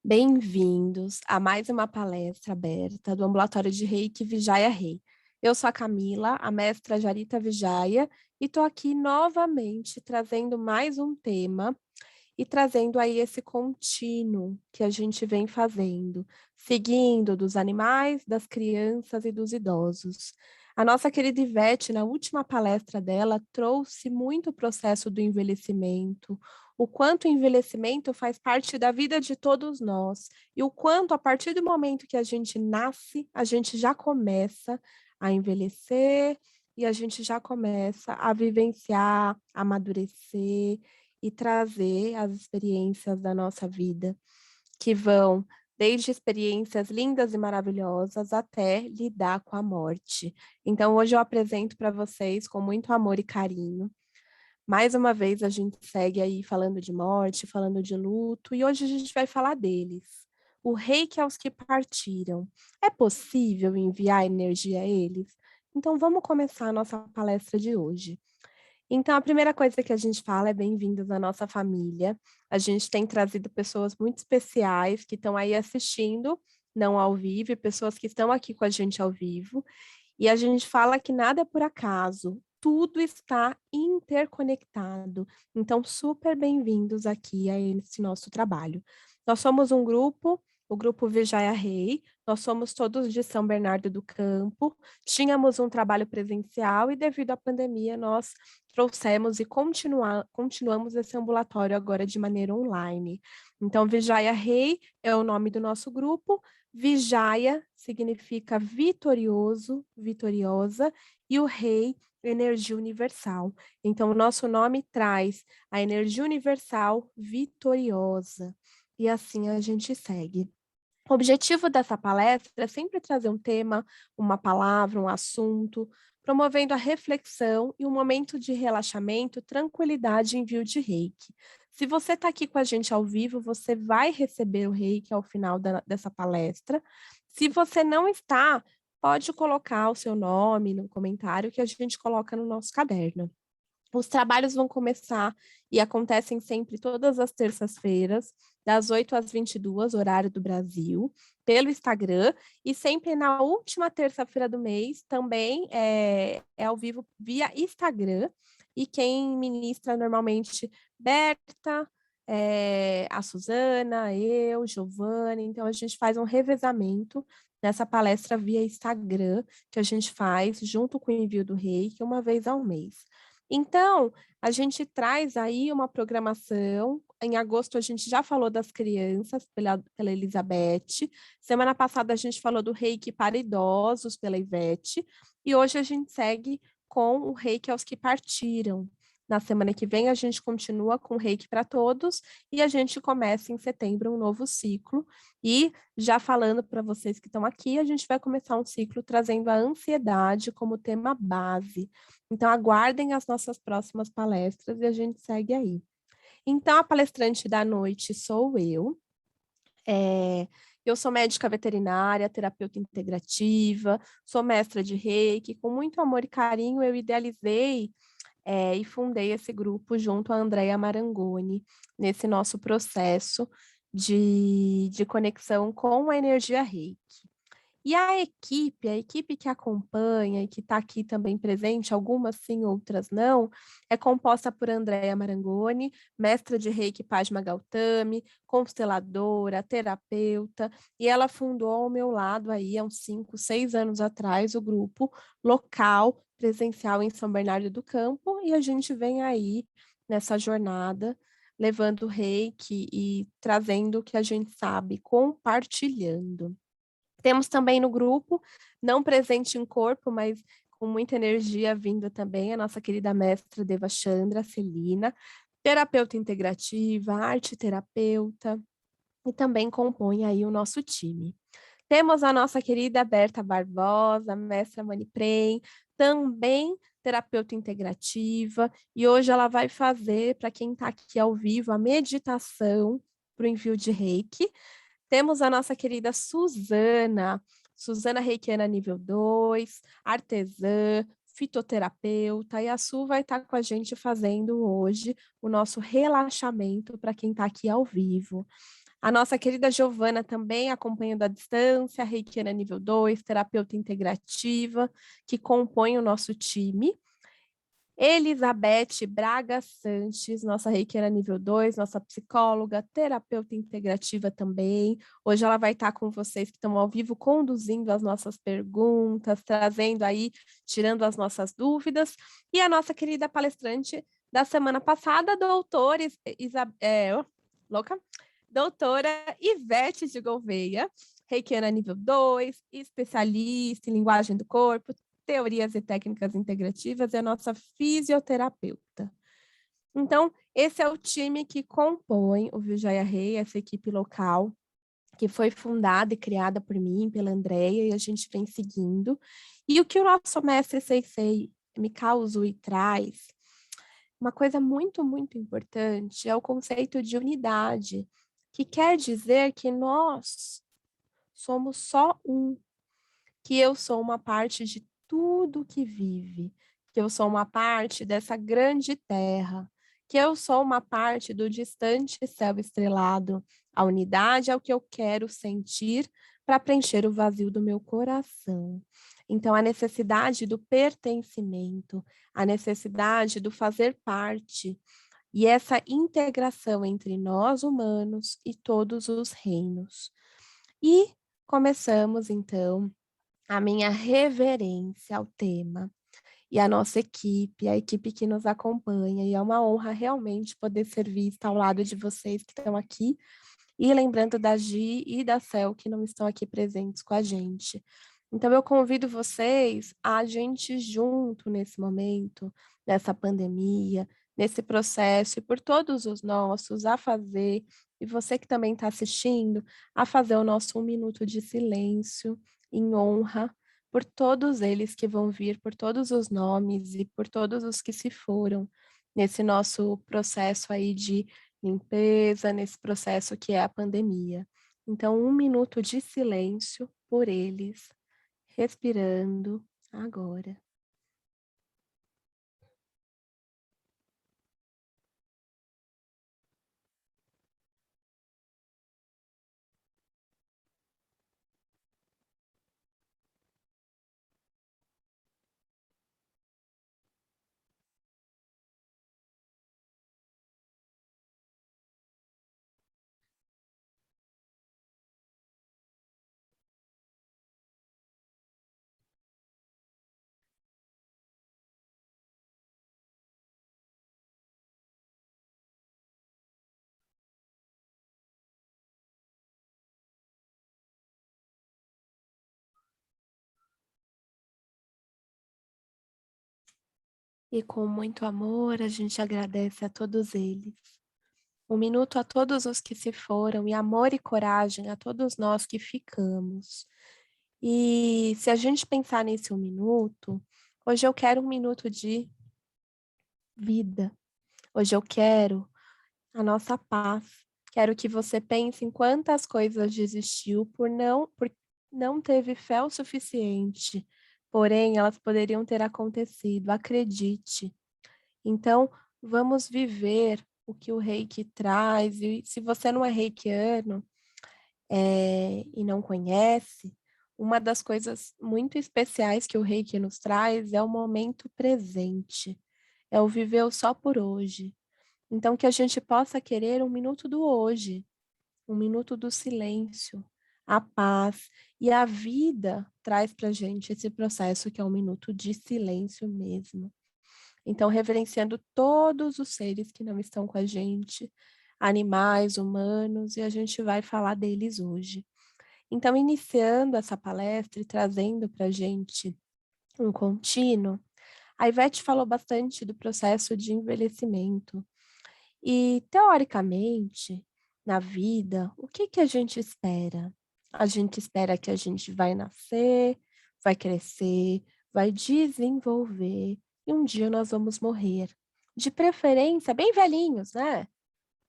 Bem-vindos a mais uma palestra aberta do Ambulatório de Reiki Vijaya Rei. Eu sou a Camila, a mestra Jarita Vijaya, e estou aqui novamente trazendo mais um tema e trazendo aí esse contínuo que a gente vem fazendo, seguindo dos animais, das crianças e dos idosos. A nossa querida Ivete, na última palestra dela, trouxe muito o processo do envelhecimento, o quanto o envelhecimento faz parte da vida de todos nós, e o quanto, a partir do momento que a gente nasce, a gente já começa a envelhecer e a gente já começa a vivenciar, a amadurecer e trazer as experiências da nossa vida, que vão desde experiências lindas e maravilhosas até lidar com a morte. Então, hoje eu apresento para vocês com muito amor e carinho. Mais uma vez a gente segue aí falando de morte, falando de luto, e hoje a gente vai falar deles. O reiki aos que partiram. É possível enviar energia a eles? Então vamos começar a nossa palestra de hoje. Então, a primeira coisa que a gente fala é bem-vindos à nossa família. A gente tem trazido pessoas muito especiais que estão aí assistindo, não ao vivo, e pessoas que estão aqui com a gente ao vivo. E a gente fala que nada é por acaso, tudo está interconectado. Então, super bem-vindos aqui a esse nosso trabalho. Nós somos um grupo, o grupo Vijaya Rei, nós somos todos de São Bernardo do Campo, tínhamos um trabalho presencial e devido à pandemia nós trouxemos e continuamos esse ambulatório agora de maneira online. Então, Vijaya Rei é o nome do nosso grupo, Vijaya significa vitorioso, vitoriosa, e o rei, energia universal. Então, o nosso nome traz a energia universal vitoriosa. E assim a gente segue. O objetivo dessa palestra é sempre trazer um tema, uma palavra, um assunto, promovendo a reflexão e um momento de relaxamento, tranquilidade e envio de reiki. Se você está aqui com a gente ao vivo, você vai receber o reiki ao final dessa palestra. Se você não está, pode colocar o seu nome no comentário que a gente coloca no nosso caderno. Os trabalhos vão começar e acontecem sempre todas as terças-feiras, das 8 às 22, horário do Brasil, pelo Instagram, e sempre na última terça-feira do mês, também é ao vivo via Instagram, e quem ministra normalmente, Berta, a Suzana, eu, Giovanni, então a gente faz um revezamento nessa palestra via Instagram, que a gente faz junto com o envio do Reiki, uma vez ao mês. Então, a gente traz aí uma programação. Em agosto, a gente já falou das crianças pela Elizabeth. Semana passada, a gente falou do reiki para idosos pela Ivete. E hoje a gente segue com o reiki aos que partiram. Na semana que vem, a gente continua com o reiki para todos e a gente começa em setembro um novo ciclo. E já falando para vocês que estão aqui, a gente vai começar um ciclo trazendo a ansiedade como tema base. Então, aguardem as nossas próximas palestras e a gente segue aí. Então, a palestrante da noite sou eu. Eu sou médica veterinária, terapeuta integrativa, sou mestra de Reiki. Com muito amor e carinho, eu idealizei e fundei esse grupo junto a Andrea Marangoni, nesse nosso processo de conexão com a energia Reiki. E a equipe que acompanha e que está aqui também presente, algumas sim, outras não, é composta por Andréa Marangoni, mestra de Reiki Padma Gautami, consteladora, terapeuta, e ela fundou ao meu lado aí há uns 5, 6 anos atrás o grupo local presencial em São Bernardo do Campo, e a gente vem aí nessa jornada levando o Reiki e trazendo o que a gente sabe, compartilhando. Temos também no grupo, não presente em corpo, mas com muita energia vinda também, a nossa querida mestra Deva Chandra Celina, terapeuta integrativa, arte terapeuta, e também compõe aí o nosso time. Temos a nossa querida Berta Barbosa, mestra Maniprem, também terapeuta integrativa, e hoje ela vai fazer, para quem está aqui ao vivo, a meditação para o envio de Reiki. Temos a nossa querida Suzana Reikiana nível 2, artesã, fitoterapeuta, e a Su vai estar com a gente fazendo hoje o nosso relaxamento para quem está aqui ao vivo. A nossa querida Giovana também acompanhando à distância, reikiana nível 2, terapeuta integrativa, que compõe o nosso time. Elizabeth Braga Sanches, nossa reikiana nível 2, nossa psicóloga, terapeuta integrativa também. Hoje ela vai estar com vocês que estão ao vivo, conduzindo as nossas perguntas, trazendo aí, tirando as nossas dúvidas. E a nossa querida palestrante da semana passada, doutora Ivete de Gouveia, reikiana nível 2, especialista em linguagem do corpo, teorias e técnicas integrativas, e a nossa fisioterapeuta. Então, esse é o time que compõe o Vijaia Rei, essa equipe local, que foi fundada e criada por mim, pela Andrea, e a gente vem seguindo. E o que o nosso mestre Sensei Mikao Uzui traz, uma coisa muito, muito importante, é o conceito de unidade, que quer dizer que nós somos só um, que eu sou uma parte de tudo que vive, que eu sou uma parte dessa grande terra, que eu sou uma parte do distante céu estrelado. A unidade é o que eu quero sentir para preencher o vazio do meu coração. Então, a necessidade do pertencimento, a necessidade do fazer parte, e essa integração entre nós humanos e todos os reinos. E começamos, então, a minha reverência ao tema e a nossa equipe, a equipe que nos acompanha, e é uma honra realmente poder ser vista ao lado de vocês que estão aqui, e lembrando da Gi e da Cel que não estão aqui presentes com a gente. Então eu convido vocês a gente junto nesse momento, nessa pandemia, nesse processo, e por todos os nossos, a fazer, e você que também está assistindo, a fazer o nosso 1 minuto de silêncio em honra por todos eles que vão vir, por todos os nomes e por todos os que se foram nesse nosso processo aí de limpeza, nesse processo que é a pandemia. Então, 1 minuto de silêncio por eles, respirando agora. E com muito amor, a gente agradece a todos eles. 1 minuto a todos os que se foram, e amor e coragem a todos nós que ficamos. E se a gente pensar nesse 1 minuto, hoje eu quero 1 minuto de vida. Hoje eu quero a nossa paz. Quero que você pense em quantas coisas desistiu por não teve fé o suficiente. Porém, elas poderiam ter acontecido, acredite. Então, vamos viver o que o Reiki traz. E se você não é reikiano, e não conhece, uma das coisas muito especiais que o Reiki nos traz é o momento presente, é o viver o só por hoje. Então, que a gente possa querer 1 minuto do hoje, 1 minuto do silêncio, a paz. E a vida traz para a gente esse processo que é 1 minuto de silêncio mesmo. Então, reverenciando todos os seres que não estão com a gente, animais, humanos, e a gente vai falar deles hoje. Então, iniciando essa palestra e trazendo para a gente um contínuo, a Ivete falou bastante do processo de envelhecimento. E, teoricamente, na vida, o que que a gente espera? A gente espera que a gente vai nascer, vai crescer, vai desenvolver, e um dia nós vamos morrer. De preferência, bem velhinhos, né?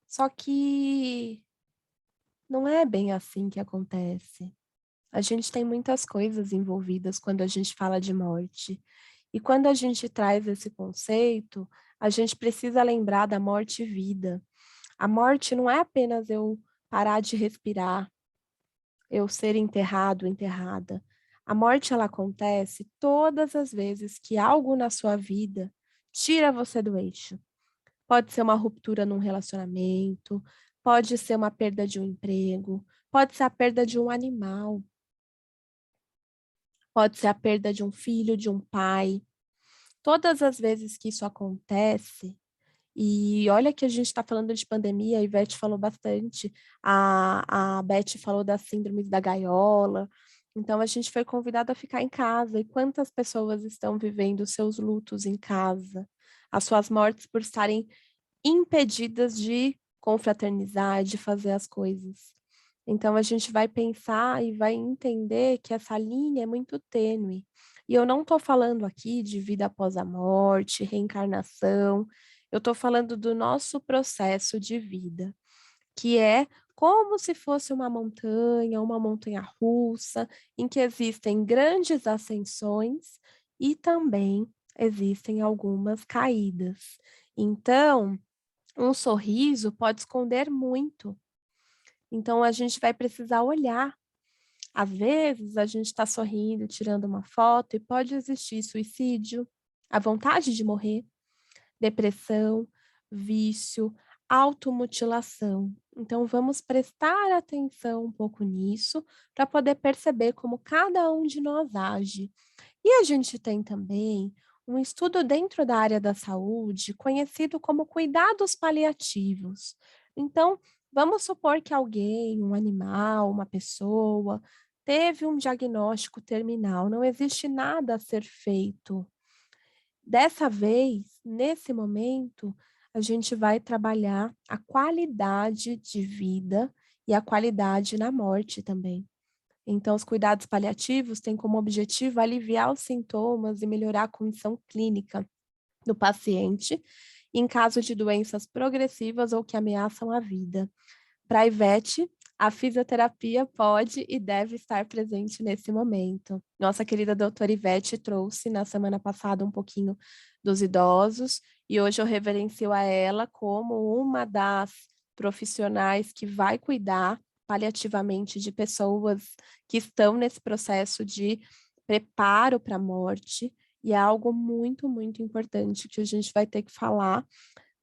Só que não é bem assim que acontece. A gente tem muitas coisas envolvidas quando a gente fala de morte. E quando a gente traz esse conceito, a gente precisa lembrar da morte e vida. A morte não é apenas eu parar de respirar, eu ser enterrado, enterrada. A morte, ela acontece todas as vezes que algo na sua vida tira você do eixo. Pode ser uma ruptura num relacionamento, pode ser uma perda de um emprego, pode ser a perda de um animal, pode ser a perda de um filho, de um pai. Todas as vezes que isso acontece, e olha que a gente está falando de pandemia, a Ivete falou bastante, a Beth falou das síndromes da gaiola, então a gente foi convidado a ficar em casa, e quantas pessoas estão vivendo os seus lutos em casa, as suas mortes por estarem impedidas de confraternizar, de fazer as coisas. Então a gente vai pensar e vai entender que essa linha é muito tênue. E eu não estou falando aqui de vida após a morte, reencarnação, eu estou falando do nosso processo de vida, que é como se fosse uma montanha russa, em que existem grandes ascensões e também existem algumas caídas. Então, um sorriso pode esconder muito. Então, a gente vai precisar olhar. Às vezes, a gente está sorrindo, tirando uma foto, e pode existir suicídio, a vontade de morrer, depressão, vício, automutilação. Então, vamos prestar atenção um pouco nisso para poder perceber como cada um de nós age. E a gente tem também um estudo dentro da área da saúde, conhecido como cuidados paliativos. Então, vamos supor que alguém, um animal, uma pessoa, teve um diagnóstico terminal, não existe nada a ser feito. Dessa vez, nesse momento, a gente vai trabalhar a qualidade de vida e a qualidade na morte também. Então, os cuidados paliativos têm como objetivo aliviar os sintomas e melhorar a condição clínica do paciente em caso de doenças progressivas ou que ameaçam a vida. Para a Ivete, a fisioterapia pode e deve estar presente nesse momento. Nossa querida doutora Ivete trouxe na semana passada um pouquinho dos idosos e hoje eu reverencio a ela como uma das profissionais que vai cuidar paliativamente de pessoas que estão nesse processo de preparo para a morte, e é algo muito, muito importante que a gente vai ter que falar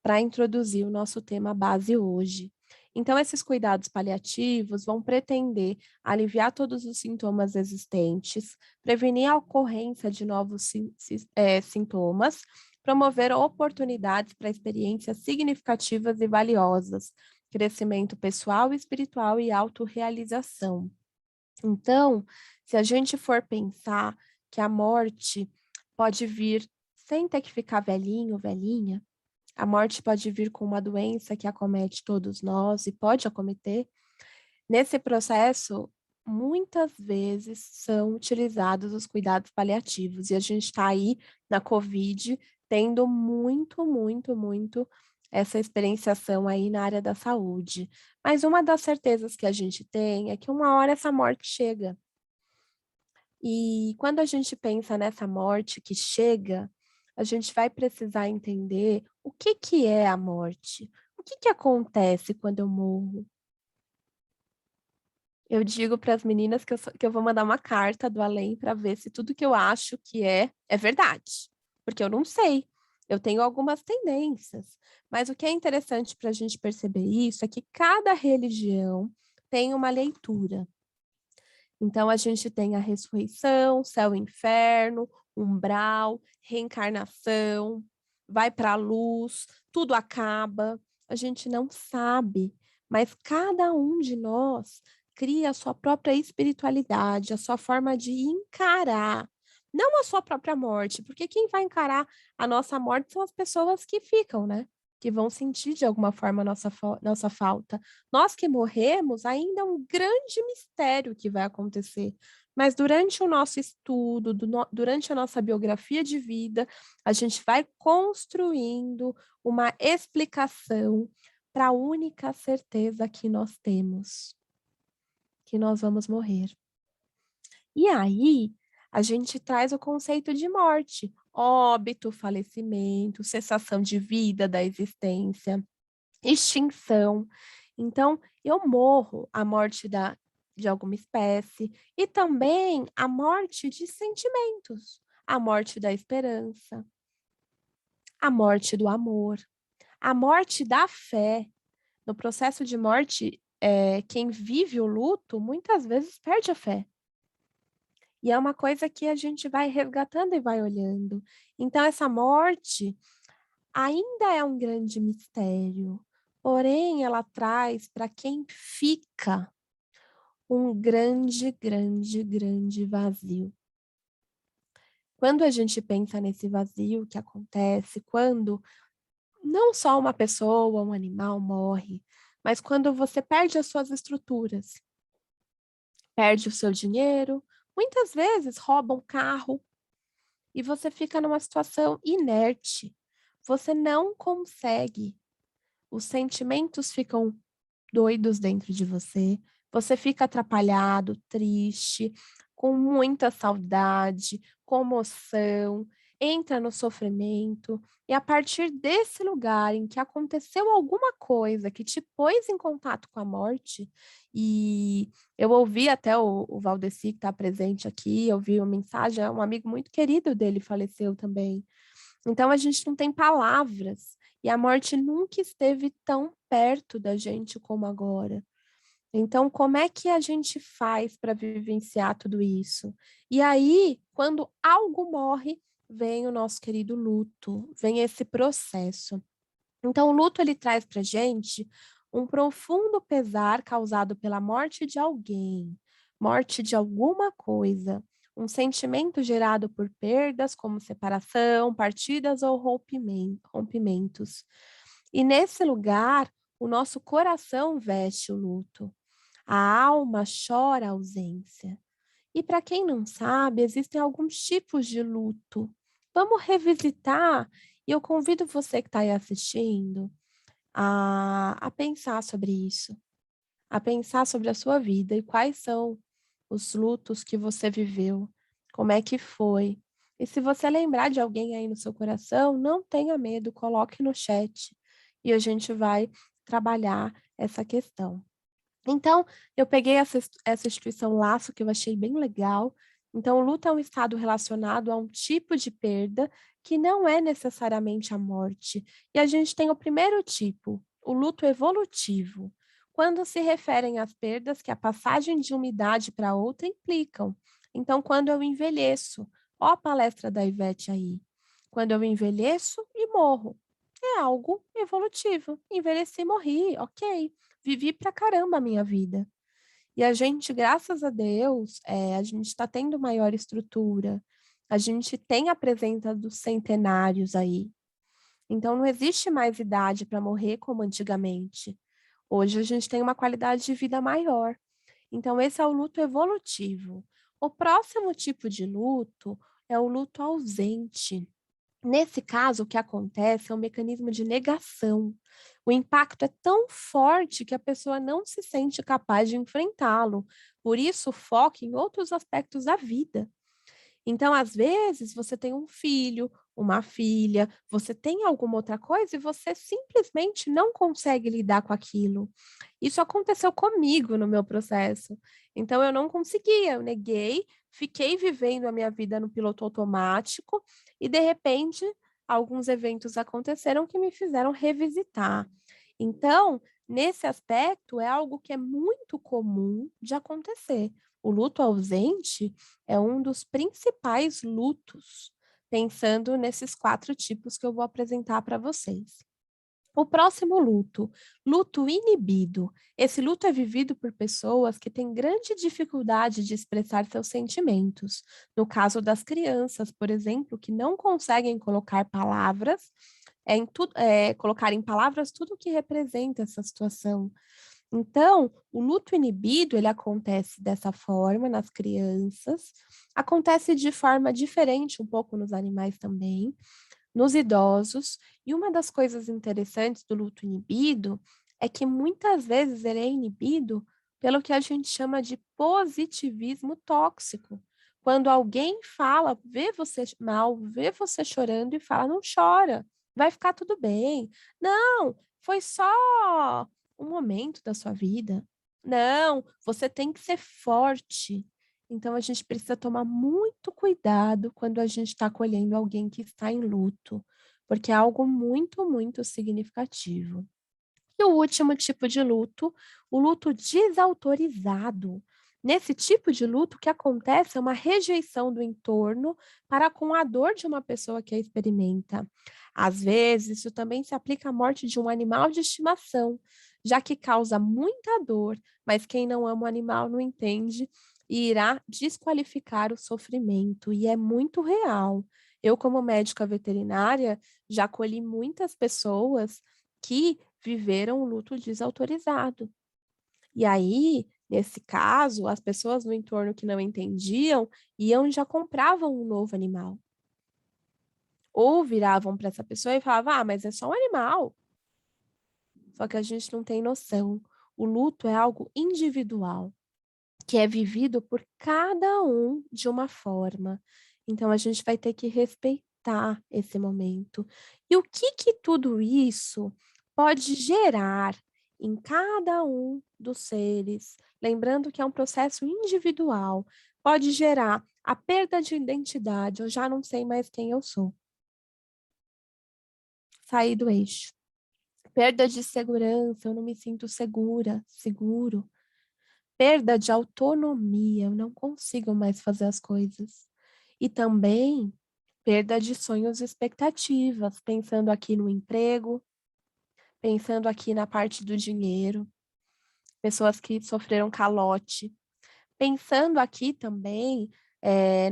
para introduzir o nosso tema base hoje. Então, esses cuidados paliativos vão pretender aliviar todos os sintomas existentes, prevenir a ocorrência de novos sintomas, promover oportunidades para experiências significativas e valiosas, crescimento pessoal, espiritual e autorrealização. Então, se a gente for pensar que a morte pode vir sem ter que ficar velhinho, velhinha, a morte pode vir com uma doença que acomete todos nós e pode acometer. Nesse processo, muitas vezes são utilizados os cuidados paliativos e a gente está aí na Covid tendo muito, muito, muito essa experienciação aí na área da saúde. Mas uma das certezas que a gente tem é que uma hora essa morte chega. E quando a gente pensa nessa morte que chega, a gente vai precisar entender o que que é a morte. O que que acontece quando eu morro? Eu digo para as meninas que eu vou mandar uma carta do além para ver se tudo que eu acho que é verdade, porque eu não sei. Eu tenho algumas tendências, mas o que é interessante para a gente perceber isso é que cada religião tem uma leitura. Então, a gente tem a ressurreição, céu e inferno, umbral, reencarnação, vai para a luz, tudo acaba. A gente não sabe, mas cada um de nós cria a sua própria espiritualidade, a sua forma de encarar, não a sua própria morte, porque quem vai encarar a nossa morte são as pessoas que ficam, né? Que vão sentir de alguma forma a nossa falta. Nós que morremos, ainda é um grande mistério que vai acontecer. Mas durante o nosso estudo, durante a nossa biografia de vida, a gente vai construindo uma explicação para a única certeza que nós temos, que nós vamos morrer. E aí, a gente traz o conceito de morte, óbito, falecimento, cessação de vida, da existência, extinção. Então, eu morro a morte de alguma espécie e também a morte de sentimentos, a morte da esperança, a morte do amor, a morte da fé. No processo de morte, quem vive o luto muitas vezes perde a fé. E é uma coisa que a gente vai resgatando e vai olhando. Então, essa morte ainda é um grande mistério, porém, ela traz para quem fica um grande, grande, grande vazio. Quando a gente pensa nesse vazio que acontece, quando não só uma pessoa, um animal morre, mas quando você perde as suas estruturas, perde o seu dinheiro, muitas vezes roubam carro e você fica numa situação inerte. Você não consegue. Os sentimentos ficam doidos dentro de você. Você fica atrapalhado, triste, com muita saudade, comoção, entra no sofrimento. E a partir desse lugar em que aconteceu alguma coisa que te pôs em contato com a morte, e eu ouvi até o Valdeci, que está presente aqui, eu vi uma mensagem, um amigo muito querido dele faleceu também. Então a gente não tem palavras, e a morte nunca esteve tão perto da gente como agora. Então, como é que a gente faz para vivenciar tudo isso? E aí, quando algo morre, vem o nosso querido luto, vem esse processo. Então, o luto ele traz para gente um profundo pesar causado pela morte de alguém, morte de alguma coisa, um sentimento gerado por perdas como separação, partidas ou rompimentos. E nesse lugar, o nosso coração veste o luto, a alma chora a ausência. E para quem não sabe, existem alguns tipos de luto. Vamos revisitar, e eu convido você que está aí assistindo a pensar sobre isso, a pensar sobre a sua vida e quais são os lutos que você viveu, como é que foi. E se você lembrar de alguém aí no seu coração, não tenha medo, coloque no chat e a gente vai trabalhar essa questão. Então, eu peguei essa instituição Laço, que eu achei bem legal. Então, o luto é um estado relacionado a um tipo de perda que não é necessariamente a morte. E a gente tem o primeiro tipo, o luto evolutivo, quando se referem às perdas que a passagem de uma idade para outra implicam. Então, quando eu envelheço, ó a palestra da Ivete aí, quando eu envelheço e morro, é algo evolutivo. Envelheci e morri, ok. Vivi pra caramba a minha vida. E a gente, graças a Deus, a gente está tendo maior estrutura. A gente tem a presença dos centenários aí. Então, não existe mais idade para morrer como antigamente. Hoje a gente tem uma qualidade de vida maior. Então, esse é o luto evolutivo. O próximo tipo de luto é o luto ausente. Nesse caso, o que acontece é um mecanismo de negação. O impacto é tão forte que a pessoa não se sente capaz de enfrentá-lo. Por isso, foca em outros aspectos da vida. Então, às vezes, você tem um filho, uma filha, você tem alguma outra coisa e você simplesmente não consegue lidar com aquilo. Isso aconteceu comigo no meu processo. Então, eu não conseguia, eu neguei, fiquei vivendo a minha vida no piloto automático e, de repente, alguns eventos aconteceram que me fizeram revisitar. Então, nesse aspecto, é algo que é muito comum de acontecer. O luto ausente é um dos principais lutos, pensando nesses 4 tipos que eu vou apresentar para vocês. O próximo luto, luto inibido. Esse luto é vivido por pessoas que têm grande dificuldade de expressar seus sentimentos. No caso das crianças, por exemplo, que não conseguem colocar palavras, colocar em palavras tudo o que representa essa situação. Então, o luto inibido, ele acontece dessa forma nas crianças, acontece de forma diferente um pouco nos animais também, nos idosos, e uma das coisas interessantes do luto inibido é que muitas vezes ele é inibido pelo que a gente chama de positivismo tóxico. Quando alguém fala, vê você mal, vê você chorando e fala, não chora, vai ficar tudo bem. Não, foi só um momento da sua vida. Não, você tem que ser forte. Então, a gente precisa tomar muito cuidado quando a gente está acolhendo alguém que está em luto, porque é algo muito, muito significativo. E o último tipo de luto, o luto desautorizado. Nesse tipo de luto, o que acontece é uma rejeição do entorno para com a dor de uma pessoa que a experimenta. Às vezes, isso também se aplica à morte de um animal de estimação, já que causa muita dor, mas quem não ama o animal não entende e irá desqualificar o sofrimento, e é muito real. Eu, como médica veterinária, já acolhi muitas pessoas que viveram o luto desautorizado. E aí, nesse caso, as pessoas no entorno que não entendiam iam e já compravam um novo animal. Ou viravam para essa pessoa e falavam: ah, mas é só um animal. Só que a gente não tem noção. O luto é algo individual, que é vivido por cada um de uma forma. Então, a gente vai ter que respeitar esse momento. E o que que tudo isso pode gerar em cada um dos seres? Lembrando que é um processo individual. Pode gerar a perda de identidade, eu já não sei mais quem eu sou. Sair do eixo. Perda de segurança, eu não me sinto segura, seguro. Perda de autonomia, eu não consigo mais fazer as coisas. E também perda de sonhos e expectativas, pensando aqui no emprego, pensando aqui na parte do dinheiro, pessoas que sofreram calote, pensando aqui também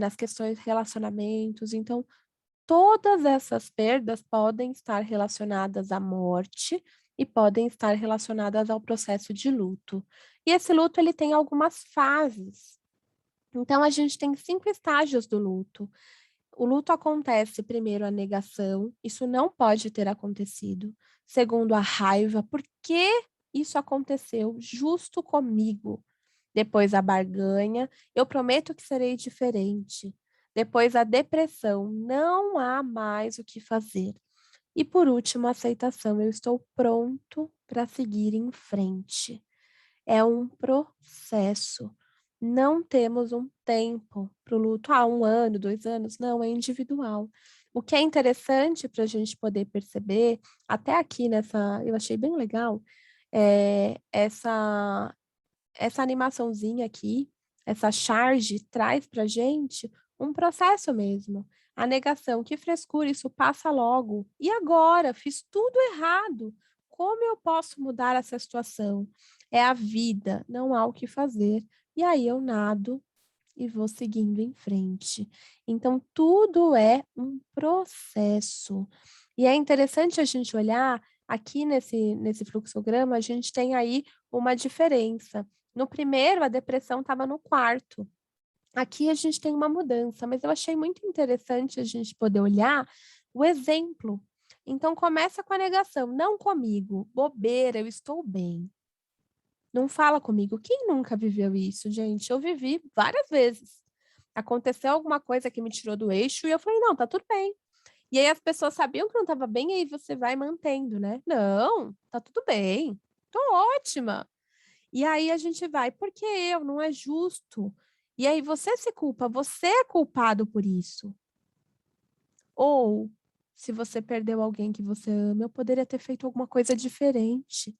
nas questões de relacionamentos. Então, todas essas perdas podem estar relacionadas à morte e podem estar relacionadas ao processo de luto. E esse luto ele tem algumas fases. Então, a gente tem 5 estágios do luto. O luto acontece primeiro a negação, isso não pode ter acontecido. Segundo, a raiva, por que isso aconteceu justo comigo? Depois, a barganha, eu prometo que serei diferente. Depois, a depressão, não há mais o que fazer. E por último, a aceitação, eu estou pronto para seguir em frente. É um processo. Não temos um tempo para o luto. Ah, 1 ano, 2 anos. Não, é individual. O que é interessante para a gente poder perceber, até aqui nessa, eu achei bem legal, essa animaçãozinha aqui, essa charge traz para a gente um processo mesmo. A negação, que frescura, isso passa logo. E agora? Fiz tudo errado. Como eu posso mudar essa situação? É a vida, não há o que fazer. E aí eu nado e vou seguindo em frente. Então, tudo é um processo. E é interessante a gente olhar aqui nesse fluxograma, a gente tem aí uma diferença. No primeiro, a depressão estava no quarto. Aqui a gente tem uma mudança, mas eu achei muito interessante a gente poder olhar o exemplo. Então, começa com a negação, não comigo, bobeira, eu estou bem. Não fala comigo. Quem nunca viveu isso, gente? Eu vivi várias vezes. Aconteceu alguma coisa que me tirou do eixo e eu falei, não, tá tudo bem. E aí as pessoas sabiam que não estava bem, e aí você vai mantendo, né? Não, tá tudo bem. Tô ótima. E aí a gente vai, porque eu, não é justo. E aí você se culpa, você é culpado por isso. Ou, se você perdeu alguém que você ama, eu poderia ter feito alguma coisa diferente.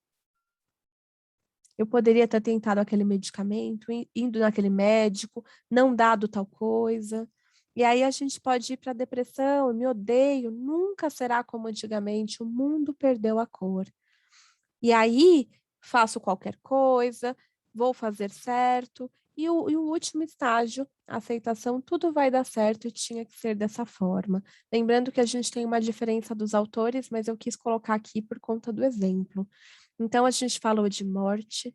Eu poderia ter tentado aquele medicamento, indo naquele médico, não dado tal coisa. E aí a gente pode ir para a depressão, eu me odeio, nunca será como antigamente, o mundo perdeu a cor. E aí faço qualquer coisa, vou fazer certo. E o último estágio, a aceitação, tudo vai dar certo e tinha que ser dessa forma. Lembrando que a gente tem uma diferença dos autores, mas eu quis colocar aqui por conta do exemplo. Então, a gente falou de morte,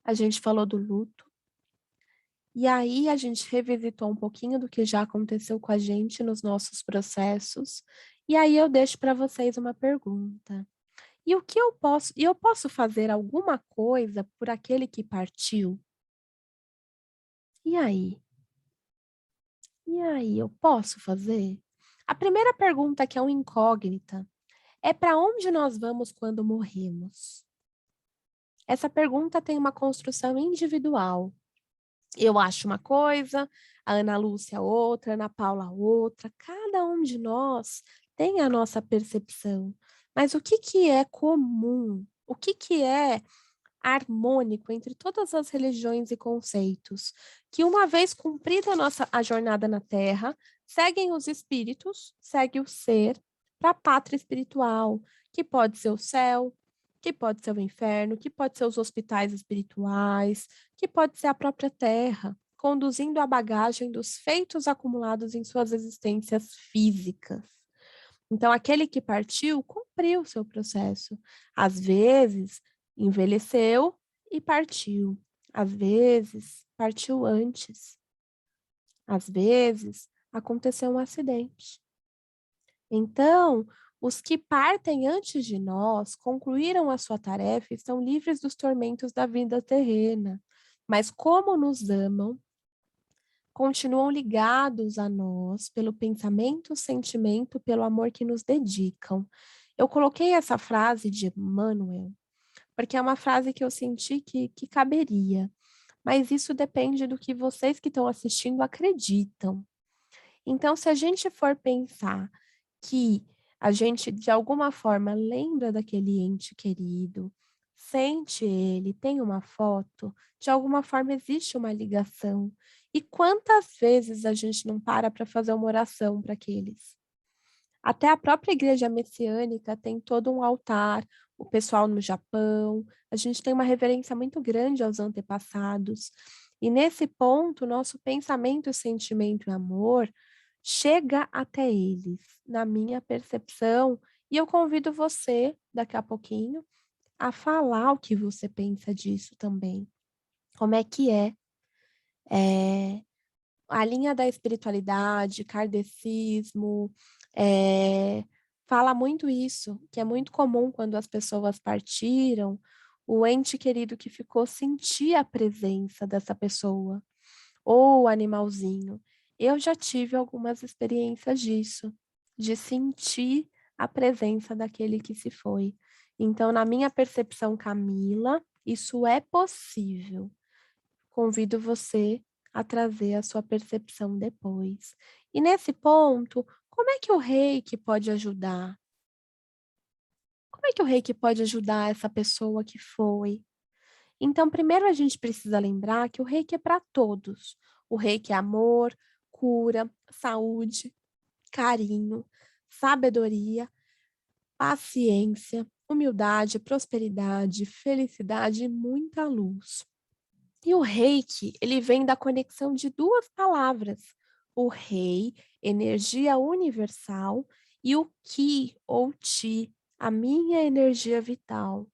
a gente falou do luto, e aí a gente revisitou um pouquinho do que já aconteceu com a gente nos nossos processos, e aí eu deixo para vocês uma pergunta. E o que eu posso, e eu posso fazer alguma coisa por aquele que partiu? E aí? E aí, eu posso fazer? A primeira pergunta que é uma incógnita É para onde nós vamos quando morremos? Essa pergunta tem uma construção individual. Eu acho uma coisa, a Ana Lúcia outra, a Ana Paula outra. Cada um de nós tem a nossa percepção. Mas o que que é comum? O que que é harmônico entre todas as religiões e conceitos? Que uma vez cumprida a jornada na Terra, seguem os espíritos, segue o ser para a pátria espiritual, que pode ser o céu, que pode ser o inferno, que pode ser os hospitais espirituais, que pode ser a própria Terra, conduzindo a bagagem dos feitos acumulados em suas existências físicas. Então, aquele que partiu cumpriu o seu processo. Às vezes, envelheceu e partiu. Às vezes, partiu antes. Às vezes, aconteceu um acidente. Então, os que partem antes de nós concluíram a sua tarefa e estão livres dos tormentos da vida terrena. Mas como nos amam, continuam ligados a nós pelo pensamento, sentimento, pelo amor que nos dedicam. Eu coloquei essa frase de Emmanuel, porque é uma frase que eu senti que caberia, mas isso depende do que vocês que estão assistindo acreditam. Então, se a gente for pensar que a gente, de alguma forma, lembra daquele ente querido, sente ele, tem uma foto, de alguma forma existe uma ligação. E quantas vezes a gente não para fazer uma oração para aqueles? Até a própria igreja messiânica tem todo um altar, o pessoal no Japão, a gente tem uma reverência muito grande aos antepassados. E nesse ponto, nosso pensamento, sentimento e amor chega até eles, na minha percepção, e eu convido você, daqui a pouquinho, a falar o que você pensa disso também. Como é que é? A linha da espiritualidade, kardecismo, fala muito isso, que é muito comum quando as pessoas partiram, o ente querido que ficou sentir a presença dessa pessoa, ou o animalzinho. Eu já tive algumas experiências disso, de sentir a presença daquele que se foi. Então, na minha percepção, Camila, isso é possível. Convido você a trazer a sua percepção depois. E nesse ponto, como é que o reiki pode ajudar? Como é que o reiki pode ajudar essa pessoa que foi? Então, primeiro a gente precisa lembrar que o reiki é para todos. O reiki é amor, cura, saúde, carinho, sabedoria, paciência, humildade, prosperidade, felicidade e muita luz. E o reiki, ele vem da conexão de duas palavras. O rei, energia universal, e o ki, ou ti, a minha energia vital.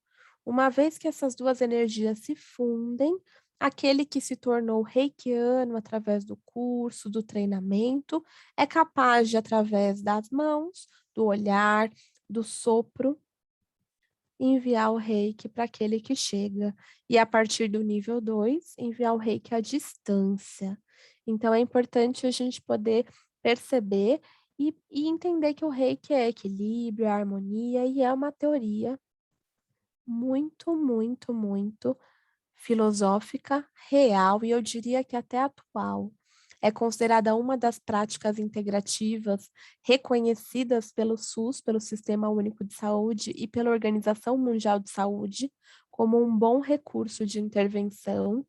Uma vez que essas duas energias se fundem, aquele que se tornou reikiano através do curso, do treinamento, é capaz de, através das mãos, do olhar, do sopro, enviar o reiki para aquele que chega. E a partir do nível 2 enviar o reiki à distância. Então, é importante a gente poder perceber e entender que o reiki é equilíbrio, é harmonia, e é uma teoria muito, muito, muito filosófica, real e eu diria que até atual. É considerada uma das práticas integrativas reconhecidas pelo SUS, pelo Sistema Único de Saúde e pela Organização Mundial de Saúde, como um bom recurso de intervenção,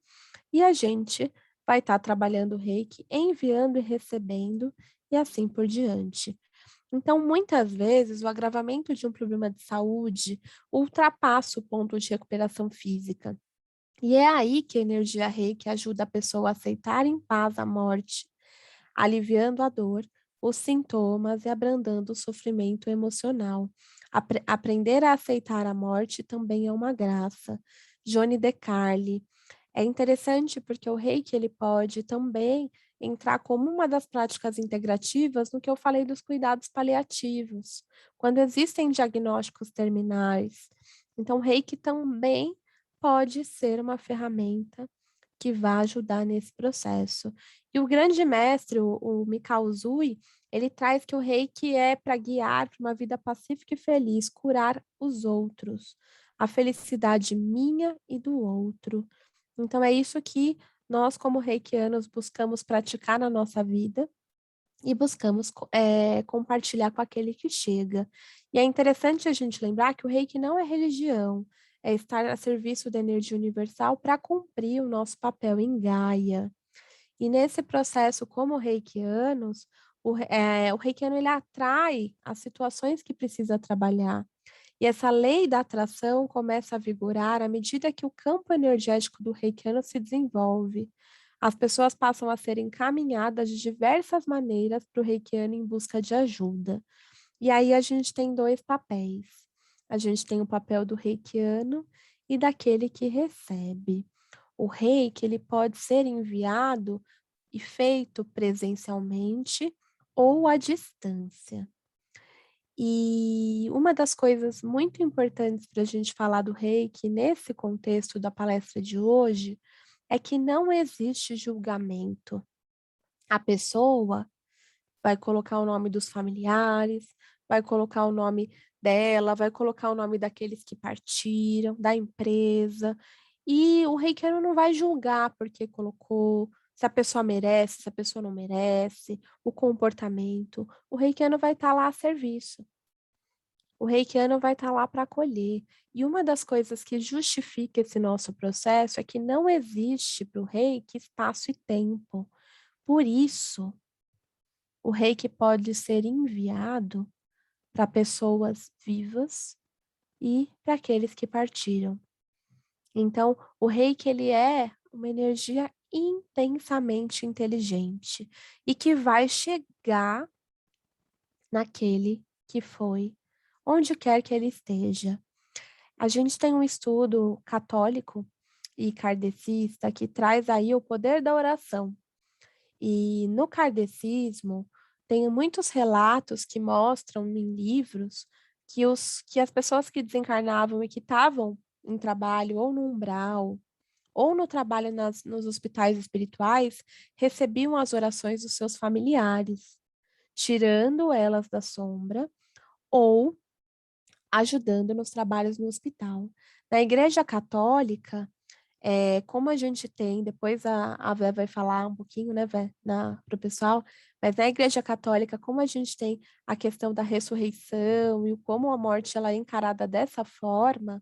e a gente vai estar trabalhando o reiki, enviando e recebendo, e assim por diante. Então, muitas vezes, o agravamento de um problema de saúde ultrapassa o ponto de recuperação física. E é aí que a energia reiki ajuda a pessoa a aceitar em paz a morte, aliviando a dor, os sintomas e abrandando o sofrimento emocional. Aprender a aceitar a morte também é uma graça. Johnny De Carli. É interessante porque o reiki ele pode também entrar como uma das práticas integrativas no que eu falei dos cuidados paliativos, quando existem diagnósticos terminais. Então, o reiki também pode ser uma ferramenta que vai ajudar nesse processo. E o grande mestre, o Mikao Usui, ele traz que o reiki é para guiar para uma vida pacífica e feliz, curar os outros, a felicidade minha e do outro. Então é isso que nós, como reikianos, buscamos praticar na nossa vida e buscamos compartilhar com aquele que chega. E é interessante a gente lembrar que o reiki não é religião, é estar a serviço da energia universal para cumprir o nosso papel em Gaia. E nesse processo, como reikianos, o reikiano ele atrai as situações que precisa trabalhar. E essa lei da atração começa a vigorar à medida que o campo energético do reikiano se desenvolve. As pessoas passam a ser encaminhadas de diversas maneiras para o reikiano em busca de ajuda. E aí a gente tem dois papéis. A gente tem o papel do reikiano e daquele que recebe. O reiki, ele pode ser enviado e feito presencialmente ou à distância. E uma das coisas muito importantes para a gente falar do reiki nesse contexto da palestra de hoje é que não existe julgamento. A pessoa vai colocar o nome dos familiares, vai colocar o nome dela, vai colocar o nome daqueles que partiram, da empresa, e o reikiano não vai julgar porque colocou, se a pessoa merece, se a pessoa não merece, o comportamento. O reikiano vai estar lá a serviço. O reikiano vai estar lá para acolher. E uma das coisas que justifica esse nosso processo é que não existe para o reiki espaço e tempo. Por isso, o reiki pode ser enviado para pessoas vivas e para aqueles que partiram. Então, o reiki ele é uma energia intensamente inteligente e que vai chegar naquele que foi, onde quer que ele esteja. A gente tem um estudo católico e kardecista que traz aí o poder da oração. E no kardecismo, tem muitos relatos que mostram em livros que as pessoas que desencarnavam e que estavam em trabalho ou no umbral, ou no trabalho nos hospitais espirituais, recebiam as orações dos seus familiares, tirando elas da sombra ou ajudando nos trabalhos no hospital. Na Igreja Católica, como a gente tem, depois a Vé vai falar um pouquinho, né, Vé, para o pessoal, mas na Igreja Católica, como a gente tem a questão da ressurreição e como a morte ela é encarada dessa forma,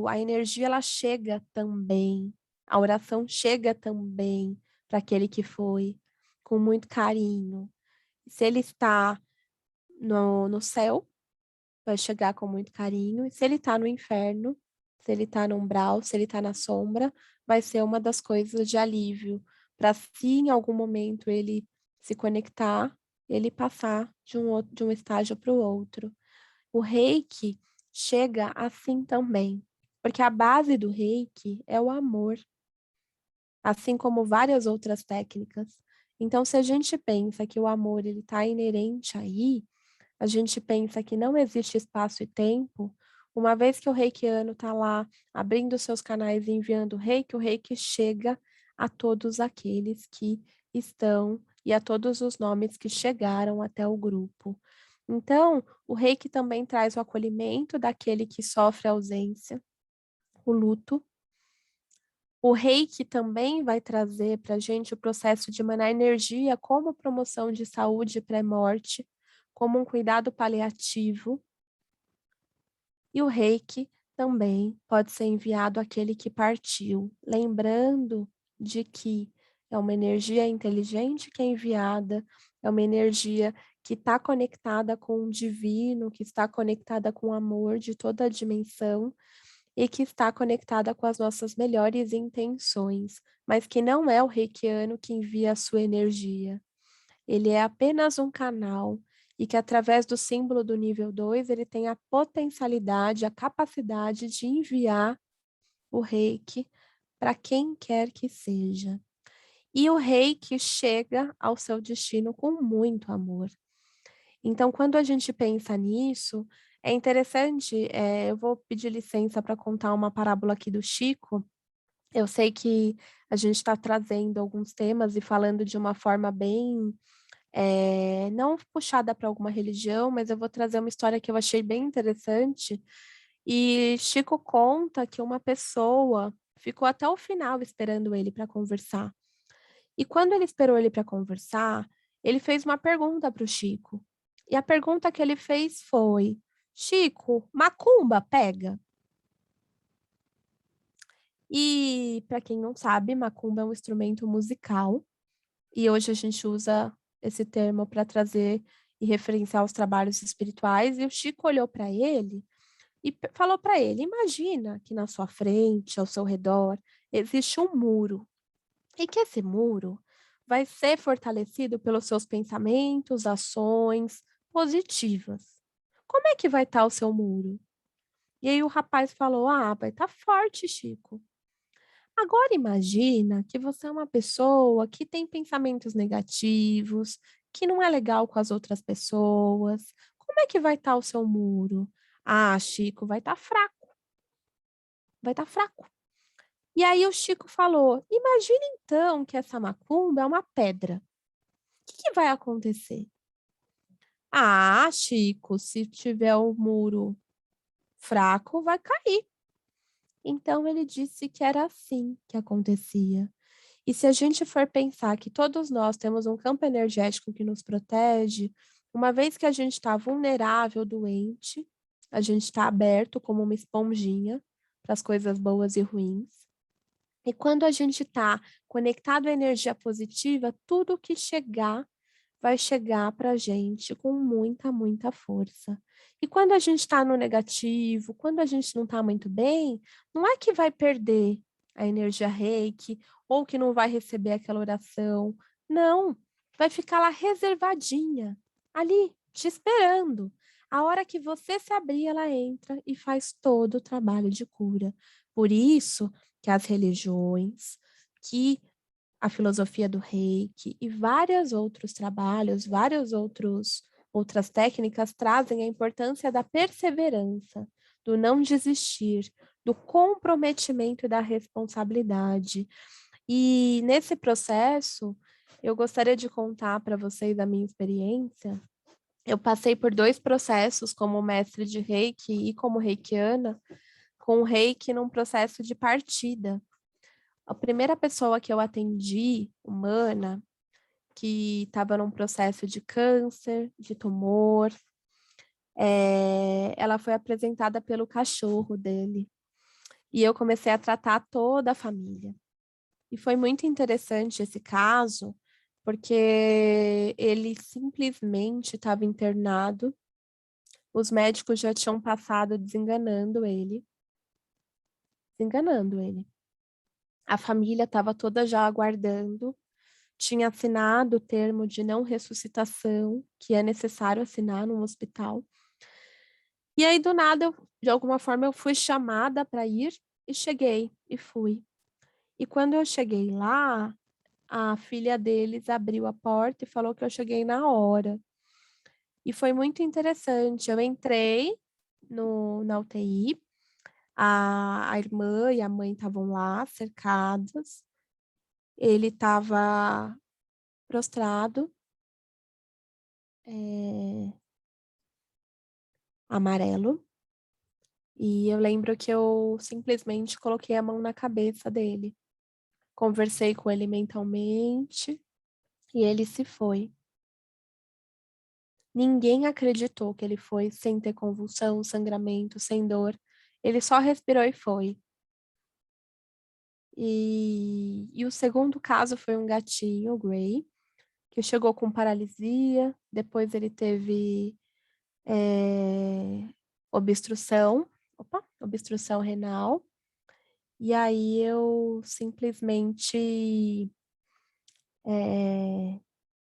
a energia ela chega também, a oração chega também para aquele que foi, com muito carinho. Se ele está no céu, vai chegar com muito carinho. E se ele tá no inferno, se ele tá no umbral, se ele tá na sombra, vai ser uma das coisas de alívio, para se em algum momento ele se conectar, ele passar de um estágio para o outro. O reiki chega assim também, porque a base do reiki é o amor, assim como várias outras técnicas. Então, se a gente pensa que o amor ele está inerente aí, a gente pensa que não existe espaço e tempo, uma vez que o reikiano está lá abrindo seus canais e enviando o reiki chega a todos aqueles que estão e a todos os nomes que chegaram até o grupo. Então, o reiki também traz o acolhimento daquele que sofre a ausência, o luto. O reiki também vai trazer para a gente o processo de emanar energia como promoção de saúde pré-morte, como um cuidado paliativo. E o reiki também pode ser enviado àquele que partiu, lembrando de que é uma energia inteligente que é enviada, é uma energia que está conectada com o divino, que está conectada com o amor de toda a dimensão e que está conectada com as nossas melhores intenções, mas que não é o reikiano que envia a sua energia. Ele é apenas um canal e que através do símbolo do nível 2 ele tem a potencialidade, a capacidade de enviar o reiki para quem quer que seja. E o reiki chega ao seu destino com muito amor. Então, quando a gente pensa nisso, é interessante, eu vou pedir licença para contar uma parábola aqui do Chico, Eu sei que a gente está trazendo alguns temas e falando de uma forma bem, não puxada para alguma religião, mas eu vou trazer uma história que eu achei bem interessante. E Chico conta que uma pessoa ficou até o final esperando ele para conversar. E quando ele esperou ele para conversar, ele fez uma pergunta para o Chico. E a pergunta que ele fez foi: Chico, macumba pega? E para quem não sabe, macumba é um instrumento musical e hoje a gente usa esse termo para trazer e referenciar os trabalhos espirituais. E o Chico olhou para ele e falou para ele: imagina que na sua frente, ao seu redor, existe um muro e que esse muro vai ser fortalecido pelos seus pensamentos, ações positivas. Como é que vai estar o seu muro? E aí o rapaz falou: ah, vai estar forte, Chico. Agora imagina que você é uma pessoa que tem pensamentos negativos, que não é legal com as outras pessoas. Como é que vai estar o seu muro? Ah, Chico, vai estar fraco, vai estar fraco. E aí o Chico falou: imagina então que essa macumba é uma pedra. O que vai acontecer? Ah, Chico, se tiver um muro fraco, vai cair. Então ele disse que era assim que acontecia. E se a gente for pensar que todos nós temos um campo energético que nos protege, uma vez que a gente está vulnerável, doente, a gente está aberto como uma esponjinha para as coisas boas e ruins. E quando a gente está conectado à energia positiva, tudo que chegar vai chegar para a gente com muita, muita força. E quando a gente está no negativo, quando a gente não está muito bem, não é que vai perder a energia reiki ou que não vai receber aquela oração. Não, vai ficar lá reservadinha, ali, te esperando. A hora que você se abrir, ela entra e faz todo o trabalho de cura. Por isso que as religiões, que a filosofia do Reiki e vários outros trabalhos, outras técnicas trazem a importância da perseverança, do não desistir, do comprometimento e da responsabilidade. E nesse processo, eu gostaria de contar para vocês a minha experiência. Eu passei por 2 processos como mestre de Reiki e como reikiana, com o Reiki num processo de partida. A primeira pessoa que eu atendi, humana, que estava num processo de câncer, de tumor, ela foi apresentada pelo cachorro dele. E eu comecei a tratar toda a família. E foi muito interessante esse caso, porque ele simplesmente estava internado, os médicos já tinham passado desenganando ele. A família estava toda já aguardando, tinha assinado o termo de não ressuscitação, que é necessário assinar num hospital. E aí, do nada, de alguma forma, eu fui chamada para ir e cheguei e fui. E quando eu cheguei lá, a filha deles abriu a porta e falou que eu cheguei na hora. E foi muito interessante. Eu entrei na UTI, a irmã e a mãe estavam lá, cercadas. Ele estava prostrado, é, amarelo. E eu lembro que eu simplesmente coloquei a mão na cabeça dele. Conversei com ele mentalmente e ele se foi. Ninguém acreditou que ele foi sem ter convulsão, sangramento, sem dor. Ele só respirou e foi. E o segundo caso foi um gatinho, o Gray, que chegou com paralisia. Depois ele teve obstrução, obstrução renal. E aí eu simplesmente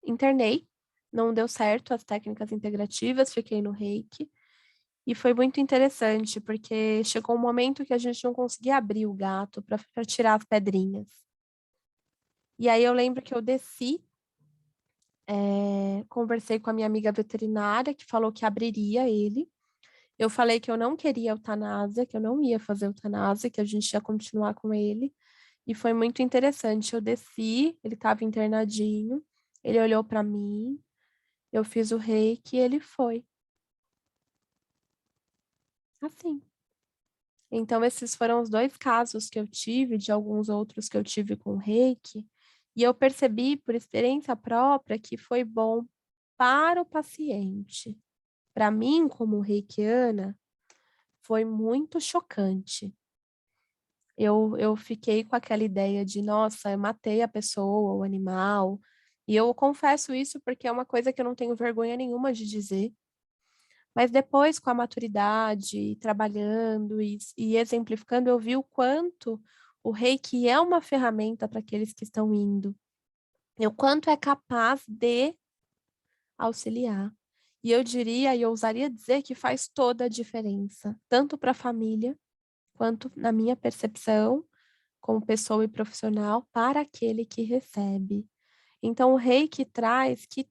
internei, não deu certo as técnicas integrativas, fiquei no Reiki. E foi muito interessante, porque chegou um momento que a gente não conseguia abrir o gato para tirar as pedrinhas. E aí eu lembro que eu desci, conversei com a minha amiga veterinária, que falou que abriria ele. Eu falei que eu não queria eutanásia, que eu não ia fazer eutanásia, que a gente ia continuar com ele. E foi muito interessante. Eu desci, ele estava internadinho, ele olhou para mim, eu fiz o reiki e ele foi. Assim. Então, esses foram os 2 casos que eu tive, de alguns outros que eu tive com reiki, e eu percebi, por experiência própria, que foi bom para o paciente. Para mim, como reikiana, foi muito chocante. Eu fiquei com aquela ideia de: "Nossa, eu matei a pessoa, o animal", e eu confesso isso porque é uma coisa que eu não tenho vergonha nenhuma de dizer. Mas depois, com a maturidade, trabalhando e exemplificando, eu vi o quanto o reiki é uma ferramenta para aqueles que estão indo, e o quanto é capaz de auxiliar. E eu diria e ousaria dizer que faz toda a diferença, tanto para a família, quanto na minha percepção, como pessoa e profissional, para aquele que recebe. Então o reiki traz que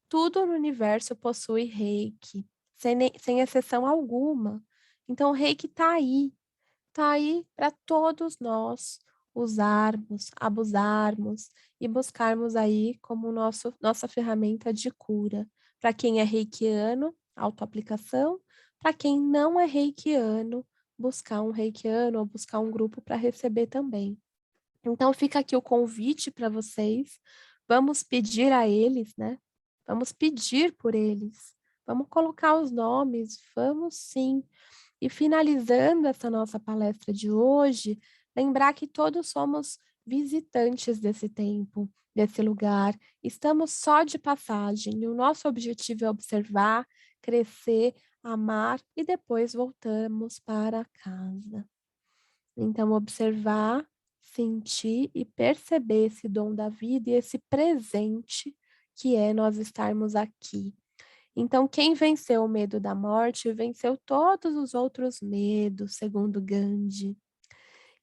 tudo no universo possui reiki, sem exceção alguma. Então o reiki tá aí para todos nós usarmos, abusarmos e buscarmos aí como nossa ferramenta de cura. Para quem é reikiano, autoaplicação, para quem não é reikiano, buscar um reikiano ou buscar um grupo para receber também. Então fica aqui o convite para vocês, vamos pedir a eles, né, vamos pedir por eles, vamos colocar os nomes, vamos sim. E finalizando essa nossa palestra de hoje, lembrar que todos somos visitantes desse tempo, desse lugar, estamos só de passagem e o nosso objetivo é observar, crescer, amar e depois voltamos para casa. Então, observar, sentir e perceber esse dom da vida e esse presente que é nós estarmos aqui. Então, quem venceu o medo da morte, venceu todos os outros medos, segundo Gandhi.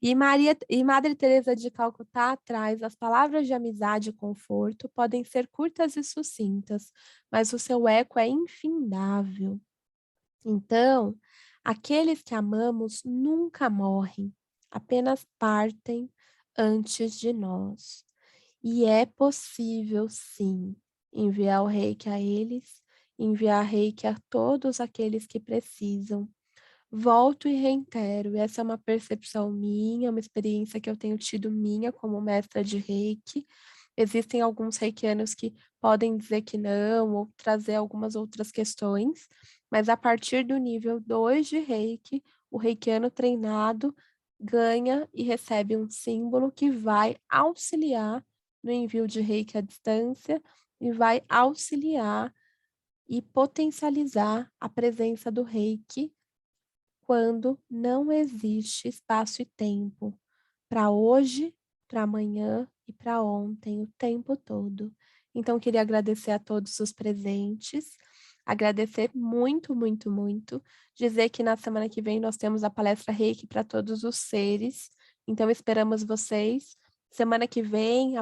E Madre Teresa de Calcutá traz: as palavras de amizade e conforto podem ser curtas e sucintas, mas o seu eco é infindável. Então, aqueles que amamos nunca morrem, apenas partem antes de nós. E é possível, sim, enviar o reiki a eles, enviar reiki a todos aqueles que precisam. Volto e reitero, essa é uma percepção minha, uma experiência que eu tenho tido minha como mestra de reiki. Existem alguns reikianos que podem dizer que não, ou trazer algumas outras questões, mas a partir do nível 2 de reiki, o reikiano treinado ganha e recebe um símbolo que vai auxiliar no envio de reiki à distância e vai auxiliar e potencializar a presença do reiki quando não existe espaço e tempo para hoje, para amanhã e para ontem, o tempo todo. Então, queria agradecer a todos os presentes, agradecer muito, muito, muito, dizer que na semana que vem nós temos a palestra Reiki para todos os seres, então esperamos vocês. Semana que vem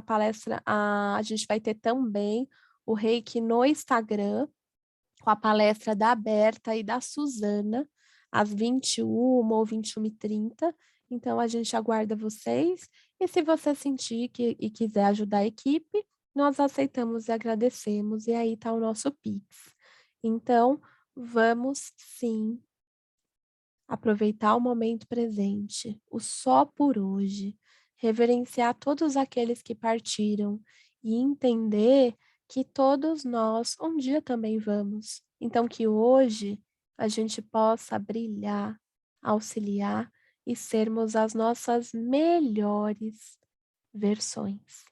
a gente vai ter também o Reiki no Instagram, com a palestra da Berta e da Suzana, às 21h ou 21h30. Então, a gente aguarda vocês. E se você sentir e quiser ajudar a equipe, nós aceitamos e agradecemos. E aí está o nosso Pix. Então, vamos sim aproveitar o momento presente, o só por hoje, reverenciar todos aqueles que partiram e entender que todos nós um dia também vamos. Então, que hoje a gente possa brilhar, auxiliar e sermos as nossas melhores versões.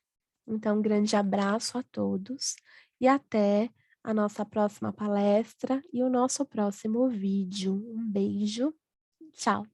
Então, um grande abraço a todos e até a nossa próxima palestra e o nosso próximo vídeo. Um beijo. Tchau.